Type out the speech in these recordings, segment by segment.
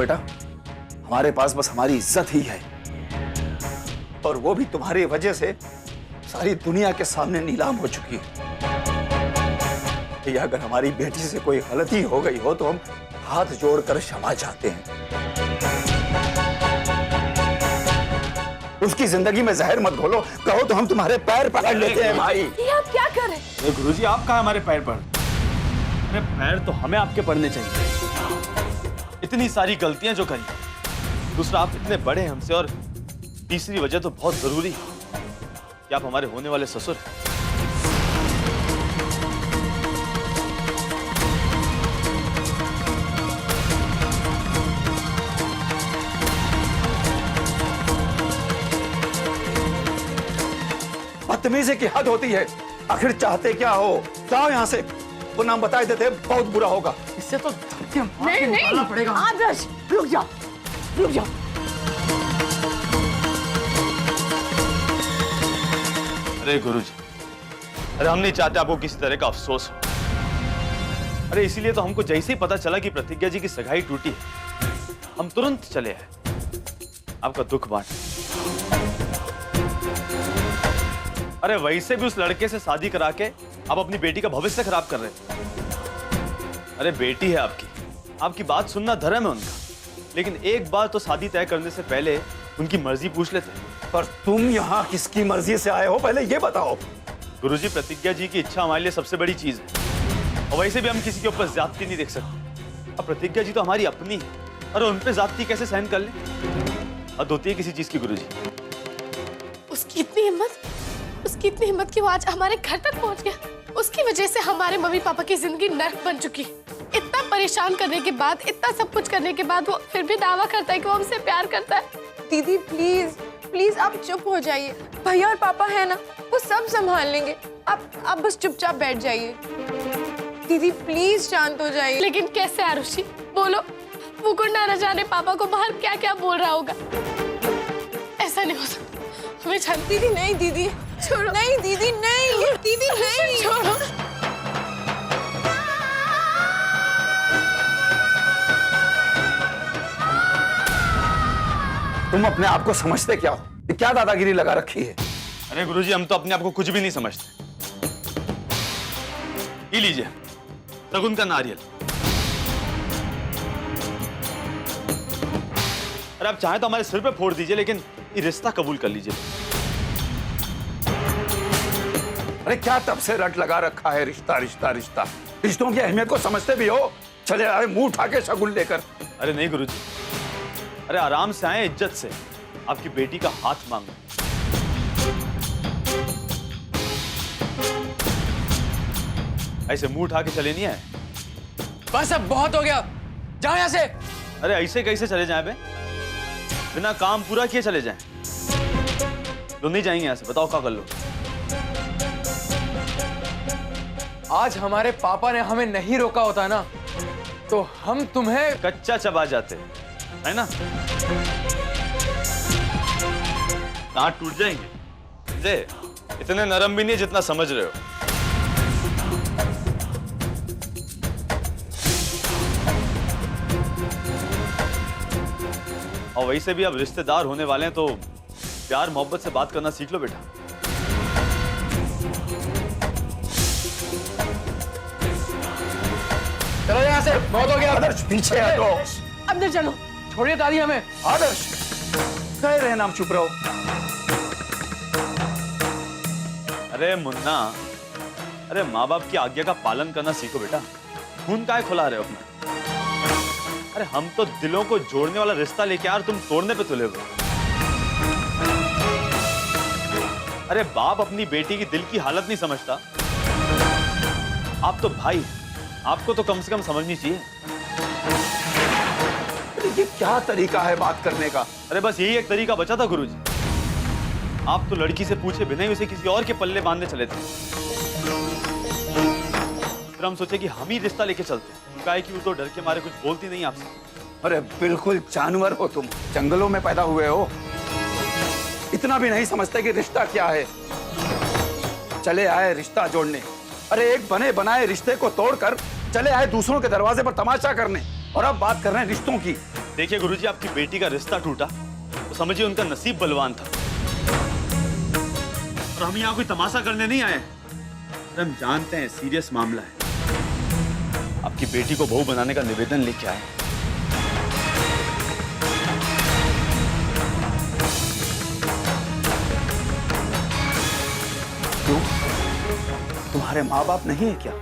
बेटा, हमारे पास बस हमारी इज्जत ही है, और वो भी तुम्हारी वजह से सारी दुनिया के सामने नीलाम हो चुकी है। अगर हमारी बेटी से कोई गलती हो गई हो तो हम हाथ जोड़कर क्षमा चाहते हैं। उसकी जिंदगी में जहर मत घोलो, कहो तो हम तुम्हारे पैर पकड़ लेते हैं भाई। ये आप क्या कर रहे हैं? गुरुजी, आप कहाँ हमारे पैर पड़? अरे पैर तो हमें आपके पड़ने चाहिए। इतनी सारी गलतियां जो करी, दूसरा आप इतने बड़े हैं हमसे, और तीसरी वजह तो बहुत जरूरी है कि आप हमारे होने वाले ससुर हैं। बदतमीजी की हद होती है। आखिर चाहते क्या हो? जाओ यहाँ से। वो नाम बताए देते बहुत बुरा होगा। इससे तो नहीं नहीं पड़ेगा। आदर्श रुक जाओ, रुक जाओ। अरे गुरुजी, अरे हम नहीं चाहते आपको किसी तरह का अफसोस हो। अरे इसीलिए तो हमको जैसे ही पता चला कि प्रतिज्ञा जी की सगाई टूटी है, हम तुरंत चले आए आपका दुख बांट। अरे वैसे भी उस लड़के से शादी करा के आप अपनी बेटी का भविष्य खराब कर रहे हैं। अरे बेटी है आपकी, आपकी बात सुनना धर्म है उनका, लेकिन एक बार तो शादी तय करने से पहले उनकी मर्जी पूछ लेते हैं। पर तुम यहाँ किसकी मर्जी से आए हो, पहले ये बताओ। गुरुजी, प्रतिज्ञा जी की इच्छा हमारे लिए सबसे बड़ी चीज है, और वैसे भी हम किसी के ऊपर ज्यादती नहीं देख सकते। अब प्रतिज्ञा जी तो हमारी अपनी है, और उन पे ज्यादती कैसे सहन कर ले? हद होती है किसी चीज की गुरुजी। उसकी इतनी हिम्मत कि वो आज हमारे घर तक पहुंच गया। उसकी वजह से हमारे मम्मी पापा की जिंदगी नर्क बन चुकी। इतना परेशान करने के बाद, इतना सब कुछ करने के बाद, वो फिर भी दावा करता है कि वो हमसे प्यार करता है। दीदी प्लीज प्लीज आप चुप हो जाइए। भैया और पापा है ना, वो सब संभाल लेंगे। आप बस चुपचाप बैठ जाइए। दीदी प्लीज शांत हो जाइए। लेकिन कैसे आरुषि, बोलो। वो गुंडा न जाने पापा को बाहर क्या क्या बोल रहा होगा। ऐसा नहीं हो सकता, हमें जान। दीदी नहीं, दीदी छोड़ो। नहीं दीदी नहीं, दीदी नहीं छोड़ो। तुम अपने आप को समझते क्या हो? ये क्या दादागिरी लगा रखी है? अरे गुरुजी, हम तो अपने आप को कुछ भी नहीं समझते। ये लीजिए शगुन का नारियल। अरे आप चाहें तो हमारे सिर पे फोड़ दीजिए, लेकिन ये रिश्ता कबूल कर लीजिए। अरे क्या तब से रट लगा रखा है, रिश्ता रिश्ता रिश्ता। रिश्तों की अहमियत को समझते भी हो? चले आए मुंह उठा के शगुन लेकर। अरे नहीं गुरुजी, अरे आराम से आए, इज्जत से आपकी बेटी का हाथ मांगो। ऐसे मुंह उठा के चले नहीं आए। बस अब बहुत हो गया, जाओ यहाँ से। अरे ऐसे कैसे चले जाएं बे? बिना काम पूरा किए चले जाएं? तो नहीं जाएंगे यहाँ से, बताओ क्या कर लो। आज हमारे पापा ने हमें नहीं रोका होता ना, तो हम तुम्हें कच्चा चबा जाते है ना। दांत टूट जाएंगे। जे इतने नरम भी नहीं जितना समझ रहे हो। और वैसे भी अब रिश्तेदार होने वाले हैं, तो प्यार मोहब्बत से बात करना सीख लो बेटा। चलो यहाँ से, बहुत हो गया। आदर्श पीछे हटो। अंदर चलो। छोड़िए दादी हमें। आदर्श कह रहे नाम, चुप रहो। अरे मुन्ना, अरे माँ बाप की आज्ञा का पालन करना सीखो बेटा। खून काहे खुला रहे हो अपना? अरे हम तो दिलों को जोड़ने वाला रिश्ता लेके यार तुम तोड़ने पे तुले हुए। अरे बाप अपनी बेटी की दिल की हालत नहीं समझता। आप तो भाई हैं, आपको तो कम से कम समझनी चाहिए। ये क्या तरीका है बात करने का? अरे बस यही एक तरीका बचा था गुरुजी। आप तो लड़की से पूछे बिना ही उसे किसी और के पल्ले बांधने चले थे। फिर हम सोचे कि हम ही रिश्ता लेके चलते। क्या है कि वो तो डर के मारे कुछ बोलती नहीं आपसे। अरे बिल्कुल जानवर हो तुम, जंगलों में पैदा हुए हो। इतना भी नहीं समझते कि रिश्ता क्या है। चले आए रिश्ता जोड़ने। अरे एक बने बनाए रिश्ते को तोड़कर चले आए दूसरों के दरवाजे पर तमाशा करने, और अब बात कर रहे हैं रिश्तों की। देखिए गुरुजी, आपकी बेटी का रिश्ता टूटा तो समझिए उनका नसीब बलवान था। और हम यहाँ कोई तमाशा करने नहीं आए। हम जानते हैं सीरियस मामला है। आपकी बेटी को बहू बनाने का निवेदन लेके आए। क्यों? तुम्हारे माँ बाप नहीं है क्या?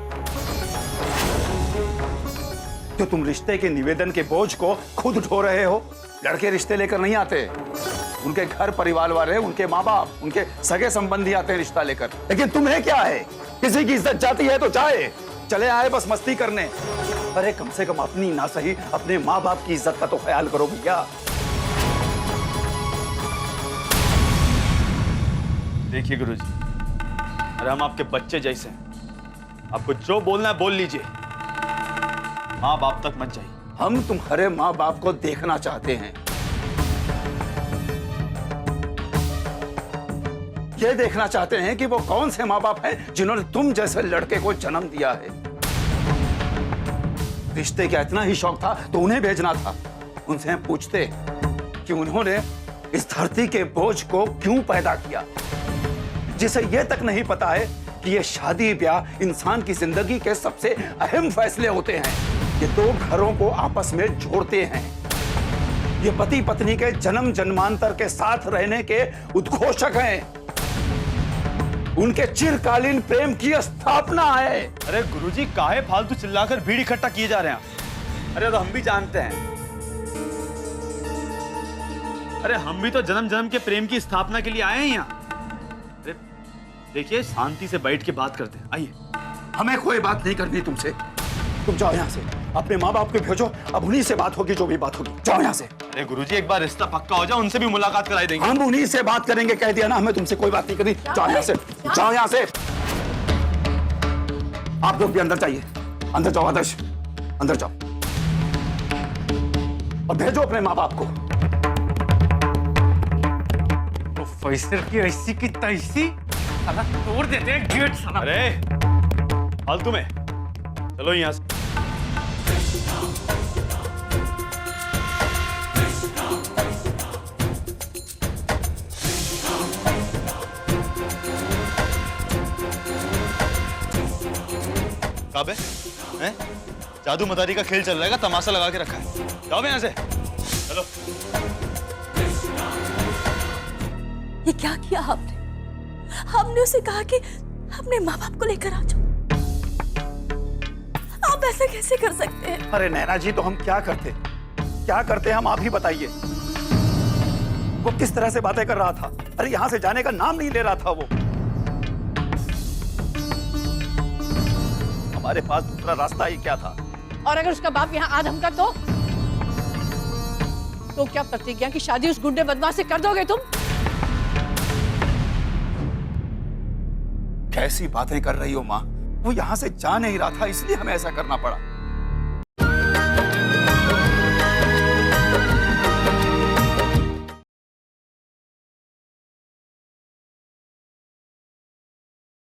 तो तुम रिश्ते के निवेदन के बोझ को खुद उठा रहे हो? लड़के रिश्ते लेकर नहीं आते, उनके घर परिवार वाले, उनके माँ बाप, उनके सगे संबंधी आते हैं रिश्ता लेकर। लेकिन तुम्हें क्या है? किसी की इज्जत जाती है तो जाए, चले आए बस मस्ती करने। अरे कम से कम अपनी ना सही अपने माँ बाप की इज्जत का तो ख्याल करो भैया। देखिए गुरुजी, अरे हम आपके बच्चे जैसे हैं। आपको जो बोलना है बोल लीजिए, माँ बाप तक मत जाइए। हम तुम्हारे माँ बाप को देखना चाहते हैं। ये देखना चाहते हैं कि वो कौन से माँ बाप हैं जिन्होंने तुम जैसे लड़के को जन्म दिया है। रिश्ते का इतना ही शौक था तो उन्हें भेजना था। उनसे पूछते कि उन्होंने इस धरती के बोझ को क्यों पैदा किया, जिसे ये तक नहीं पता है कि ये शादी ब्याह इंसान की जिंदगी के सबसे अहम फैसले होते हैं। ये दो घरों को आपस में जोड़ते हैं। ये पति पत्नी के जन्म जन्मांतर के साथ रहने के उद्घोषक हैं। उनके चिरकालीन प्रेम की स्थापना है। अरे गुरुजी, काहे फालतू चिल्लाकर भीड़ इकट्ठा किए जा रहे हैं? अरे तो हम भी जानते हैं। अरे हम भी तो जन्म जन्म के प्रेम की स्थापना के लिए आए हैं यहाँ। अरे देखिए, शांति से बैठ के बात करते हैं, आइए। हमें कोई बात नहीं करनी तुमसे। तुम जाओ यहाँ से, अपने माँ बाप को भेजो। अब उन्हीं से बात होगी, जो भी बात होगी। जाओ यहाँ से। अरे गुरुजी, एक बार रिश्ता पक्का हो जाए, उनसे भी मुलाकात कराई देंगे। हम उन्हीं से बात करेंगे, कह दिया ना। हमें तुमसे कोई बात नहीं करनी। जाओ यहाँ से, जाओ यहाँ से। आप लोग भी अंदर जाइए। अंदर जाओ आदर्श, अंदर जाओ और भेजो अपने माँ बाप को। प्रोफेसर की ऐसी की तैसी, साला तोड़ देते हैं गेट साला। अरे फालतू में, चलो यहाँ से। काबे, हैं? जादू मदारी का खेल चल रहा है, तमाशा लगा के रखा है। जाओ यहाँ से, चलो। ये क्या किया आपने? हमने उसे कहा कि अपने माँ बाप को लेकर आ जाओ। आप ऐसा कैसे कर सकते हैं? अरे नैना जी, तो हम क्या करते हम आप ही बताइए। वो किस तरह से बातें कर रहा था। अरे यहाँ से जाने का नाम नहीं ले रहा था वो। हमारे पास दूसरा रास्ता ही क्या था? और अगर उसका बाप यहाँ आ धमका तो क्या प्रतिज्ञा की शादी उस गुंडे बदमाश से कर दोगे तुम? कैसी बातें कर रही हो माँ? वो यहाँ से जा नहीं रहा था, इसलिए हमें ऐसा करना पड़ा।